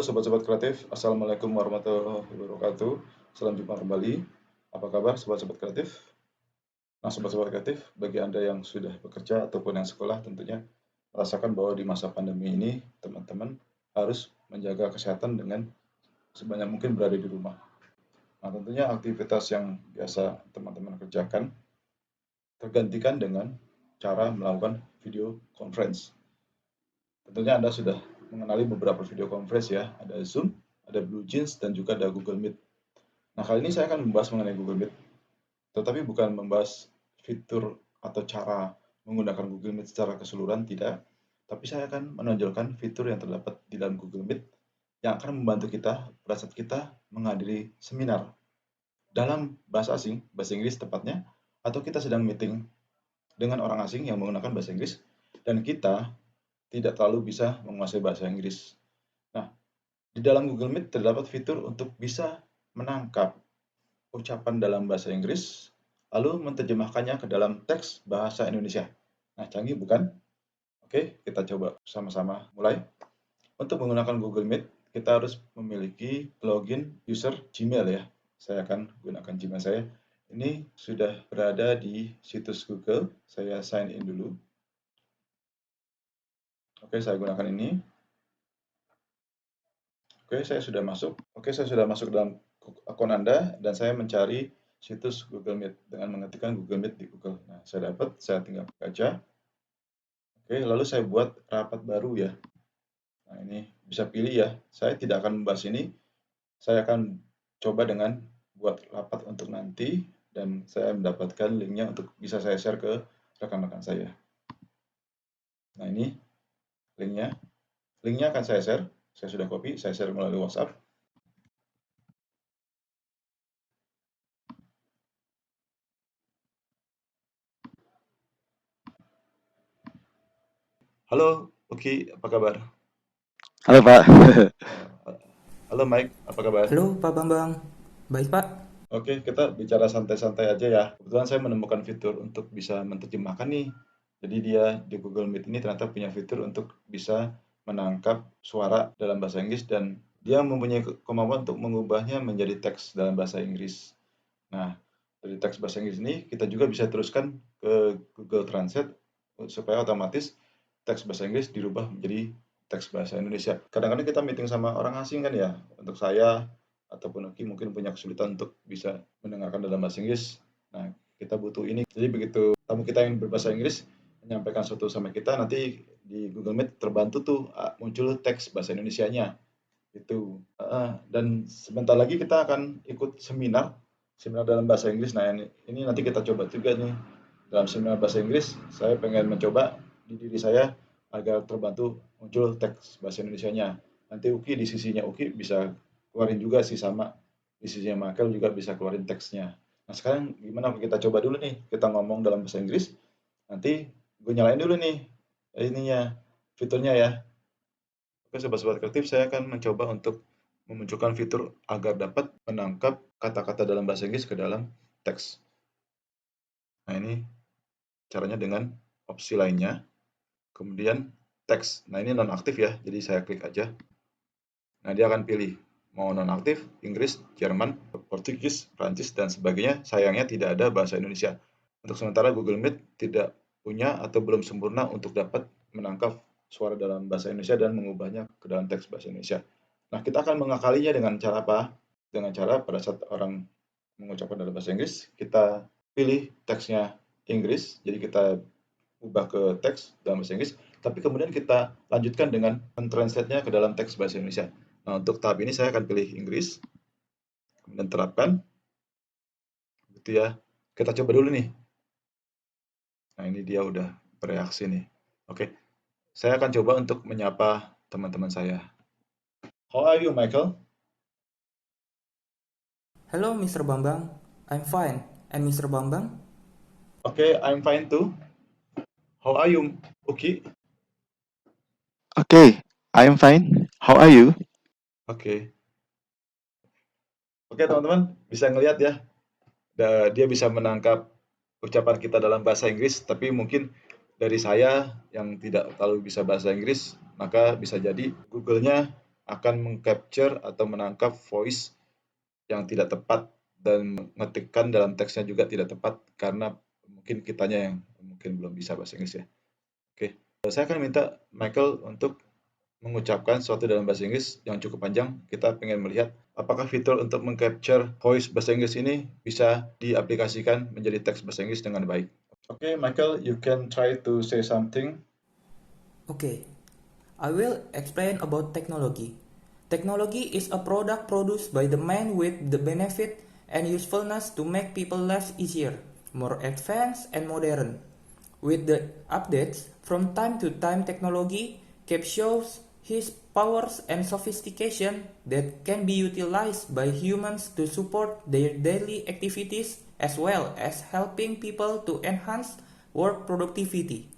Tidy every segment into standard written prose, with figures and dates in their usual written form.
sobat-sobat kreatif, Assalamualaikum warahmatullahi wabarakatuh. Salam jumpa kembali. Apa kabar sobat-sobat kreatif? Nah, sobat-sobat kreatif, bagi Anda yang sudah bekerja ataupun yang sekolah tentunya merasakan bahwa di masa pandemi ini teman-teman harus menjaga kesehatan dengan sebanyak mungkin berada di rumah. Nah, tentunya aktivitas yang biasa teman-teman kerjakan tergantikan dengan cara melakukan video conference. Tentunya Anda sudah mengenali beberapa video conference ya, ada Zoom, ada BlueJeans, dan juga ada Google Meet. Nah, kali ini saya akan membahas mengenai Google Meet, tetapi bukan membahas fitur atau cara menggunakan Google Meet secara keseluruhan, tidak. Tapi saya akan menonjolkan fitur yang terdapat di dalam Google Meet yang akan membantu kita pada saat kita menghadiri seminar dalam bahasa asing, bahasa Inggris tepatnya, atau kita sedang meeting dengan orang asing yang menggunakan bahasa Inggris, dan kita tidak terlalu bisa menguasai bahasa Inggris. Nah, di dalam Google Meet terdapat fitur untuk bisa menangkap ucapan dalam bahasa Inggris, lalu menerjemahkannya ke dalam teks bahasa Indonesia. Nah, canggih bukan? Oke, kita coba sama-sama mulai. Untuk menggunakan Google Meet, kita harus memiliki login user Gmail ya. Saya akan gunakan Gmail saya. Ini sudah berada di situs Google. Saya sign in dulu. Oke, saya gunakan ini. Oke, saya sudah masuk. Oke, saya sudah masuk dalam akun Anda dan saya mencari situs Google Meet dengan mengetikkan Google Meet di Google. Nah, saya dapat, saya tinggal baca. Oke, lalu saya buat rapat baru ya. Nah, ini bisa pilih ya. Saya tidak akan membahas ini. Saya akan coba dengan buat rapat untuk nanti dan saya mendapatkan linknya untuk bisa saya share ke rekan-rekan saya. Nah, ini linknya. Linknya akan saya share. Saya sudah copy, saya share melalui WhatsApp. Halo, Oki, apa kabar? Halo Pak. Halo Mike, apa kabar? Halo Pak Bambang, baik Pak? Oke, kita bicara santai-santai aja ya. Kebetulan saya menemukan fitur untuk bisa menerjemahkan nih. Jadi dia di Google Meet ini ternyata punya fitur untuk bisa menangkap suara dalam bahasa Inggris dan dia mempunyai kemampuan untuk mengubahnya menjadi teks dalam bahasa Inggris. Nah, dari teks bahasa Inggris ini kita juga bisa teruskan ke Google Translate supaya otomatis teks bahasa Inggris dirubah menjadi teks bahasa Indonesia. Kadang-kadang kita meeting sama orang asing kan ya. Untuk saya ataupun Oki mungkin punya kesulitan untuk bisa mendengarkan dalam bahasa Inggris. Nah, kita butuh ini. Jadi begitu tamu kita yang berbahasa Inggris menyampaikan sesuatu sama kita, nanti di Google Meet terbantu tuh muncul teks bahasa Indonesianya. Itu. Dan sebentar lagi kita akan ikut seminar dalam bahasa Inggris. Nah, ini nanti kita coba juga nih. Dalam seminar bahasa Inggris, saya pengen mencoba di diri saya agar terbantu muncul teks bahasa Indonesianya. Nanti Uki di sisinya Uki bisa keluarin juga sih sama. Di sisinya Michael juga bisa keluarin teksnya. Nah, sekarang gimana kita coba dulu nih. Kita ngomong dalam bahasa Inggris. Nanti gue nyalain dulu nih ininya, fiturnya ya. Oke, sobat-sobat kreatif, saya akan mencoba untuk memunculkan fitur agar dapat menangkap kata-kata dalam bahasa Inggris ke dalam teks. Nah, ini caranya dengan opsi lainnya. Kemudian teks. Nah, ini nonaktif ya, jadi saya klik aja. Nah, dia akan pilih mau nonaktif, Inggris, Jerman, Portugis, Prancis, dan sebagainya. Sayangnya tidak ada bahasa Indonesia. Untuk sementara Google Meet tidak punya atau belum sempurna untuk dapat menangkap suara dalam bahasa Indonesia dan mengubahnya ke dalam teks bahasa Indonesia. Nah, kita akan mengakalinya dengan cara apa? Dengan cara pada saat orang mengucapkan dalam bahasa Inggris, kita pilih teksnya Inggris, jadi kita ubah ke teks dalam bahasa Inggris, tapi kemudian kita lanjutkan dengan mentranslate-nya ke dalam teks bahasa Indonesia. Nah, untuk tahap ini saya akan pilih Inggris, kemudian terapkan, gitu ya. Kita coba dulu nih. Nah, ini dia udah bereaksi nih. Oke, saya akan coba untuk menyapa teman-teman saya. How are you, Michael? Halo Mr. Bambang, I'm fine. And Mr. Bambang? Okay, I'm fine too. How are you, Uki? Okay, I am fine. How are you? Oke. Oke, teman-teman, bisa ngelihat ya, dia bisa menangkap ucapan kita dalam bahasa Inggris, tapi mungkin dari saya yang tidak terlalu bisa bahasa Inggris, maka bisa jadi Google-nya akan mengcapture atau menangkap voice yang tidak tepat dan mengetikkan dalam teksnya juga tidak tepat karena mungkin kitanya yang mungkin belum bisa bahasa Inggris ya. Oke, saya akan minta Michael untuk mengucapkan sesuatu dalam bahasa Inggris yang cukup panjang. Kita ingin melihat apakah fitur untuk mengcapture voice bahasa Inggris ini bisa diaplikasikan menjadi teks bahasa Inggris dengan baik. Oke, Michael, you can try to say something. Okay, I will explain about technology. Technology is a product produced by the man with the benefit and usefulness to make people lives easier, more advanced and modern. With the updates, from time to time technology captures his powers and sophistication that can be utilized by humans to support their daily activities as well as helping people to enhance work productivity.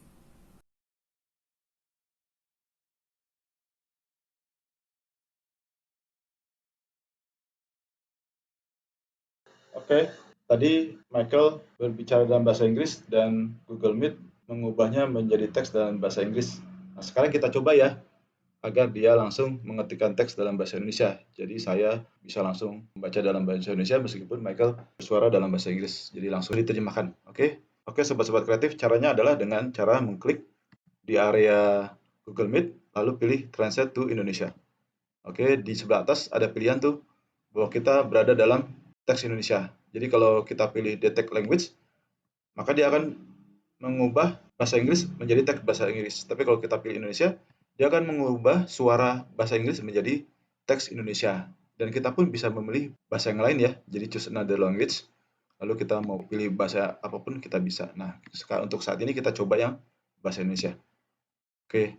Oke, tadi Michael berbicara dalam bahasa Inggris dan Google Meet mengubahnya menjadi teks dalam bahasa Inggris. Nah, sekarang kita coba ya, agar dia langsung mengetikkan teks dalam bahasa Indonesia. Jadi saya bisa langsung membaca dalam bahasa Indonesia meskipun Michael bersuara dalam bahasa Inggris. Jadi langsung diterjemahkan. Oke? Oke, sobat-sobat kreatif, caranya adalah dengan cara mengklik di area Google Meet, lalu pilih Translate to Indonesia. Oke, di sebelah atas ada pilihan tuh bahwa kita berada dalam teks Indonesia. Jadi kalau kita pilih Detect Language, maka dia akan mengubah bahasa Inggris menjadi teks bahasa Inggris. Tapi kalau kita pilih Indonesia, dia akan mengubah suara bahasa Inggris menjadi teks Indonesia. Dan kita pun bisa memilih bahasa yang lain ya. Jadi choose another language. Lalu kita mau pilih bahasa apapun kita bisa. Nah, untuk saat ini kita coba yang bahasa Indonesia. Oke.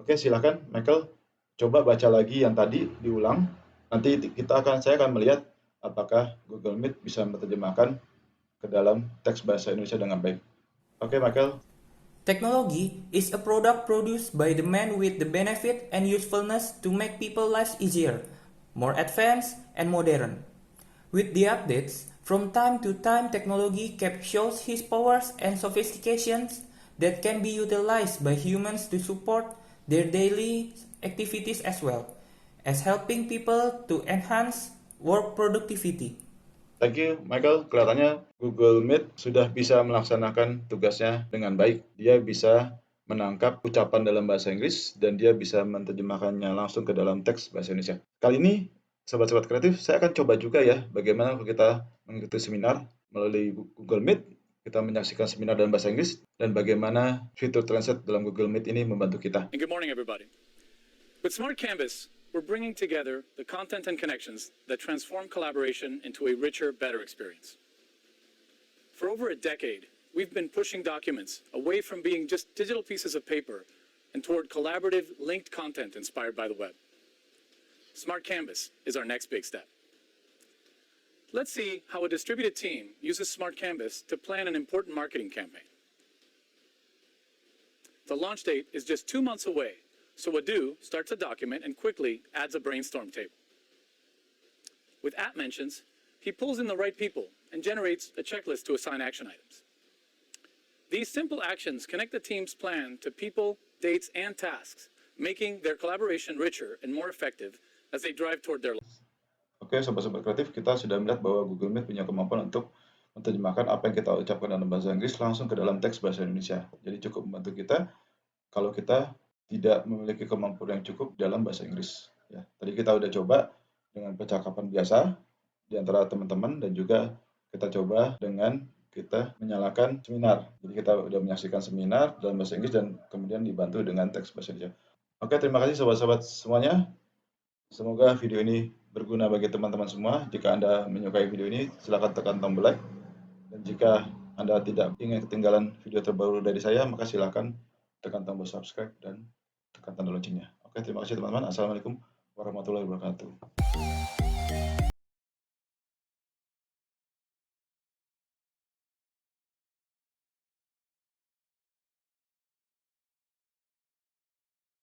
Oke, silakan Michael. Coba baca lagi yang tadi diulang. Nanti saya akan melihat apakah Google Meet bisa menerjemahkan ke dalam teks bahasa Indonesia dengan baik. Oke, Michael. Technology is a product produced by the man with the benefit and usefulness to make people's lives easier, more advanced, and modern. With the updates, from time to time technology captures his powers and sophistications that can be utilized by humans to support their daily activities as well as helping people to enhance work productivity. Thank you, Michael. Kelihatannya Google Meet sudah bisa melaksanakan tugasnya dengan baik. Dia bisa menangkap ucapan dalam bahasa Inggris dan dia bisa menerjemahkannya langsung ke dalam teks bahasa Indonesia. Kali ini, sobat-sobat kreatif, saya akan coba juga ya bagaimana kalau kita mengikuti seminar melalui Google Meet, kita menyaksikan seminar dalam bahasa Inggris, dan bagaimana fitur Translate dalam Google Meet ini membantu kita. And good morning, everybody. With Smart Canvas, we're bringing together the content and connections that transform collaboration into a richer, better experience. For over a decade, we've been pushing documents away from being just digital pieces of paper and toward collaborative, linked content inspired by the web. Smart Canvas is our next big step. Let's see how a distributed team uses Smart Canvas to plan an important marketing campaign. The launch date is just 2 months away, so Adu starts a document and quickly adds a brainstorm table. With app mentions, he pulls in the right people and generates a checklist to assign action items. These simple actions connect the team's plan to people, dates, and tasks, making their collaboration richer and more effective as they drive toward their lives. Oke, sobat-sobat kreatif, kita sudah melihat bahwa Google Meet punya kemampuan untuk menerjemahkan apa yang kita ucapkan dalam bahasa Inggris langsung ke dalam teks bahasa Indonesia. Jadi cukup membantu kita kalau kita tidak memiliki kemampuan yang cukup dalam bahasa Inggris. Ya, tadi kita udah coba dengan percakapan biasa di antara teman-teman dan juga kita coba dengan kita menyalakan seminar. Jadi kita udah menyaksikan seminar dalam bahasa Inggris dan kemudian dibantu dengan teks bahasa Indonesia. Oke, terima kasih sobat-sobat semuanya. Semoga video ini berguna bagi teman-teman semua. Jika Anda menyukai video ini, silakan tekan tombol like. Dan jika Anda tidak ingin ketinggalan video terbaru dari saya, maka silakan tekan tombol subscribe dan tekan tanda loncengnya. Oke, terima kasih teman-teman. Assalamualaikum warahmatullahi wabarakatuh.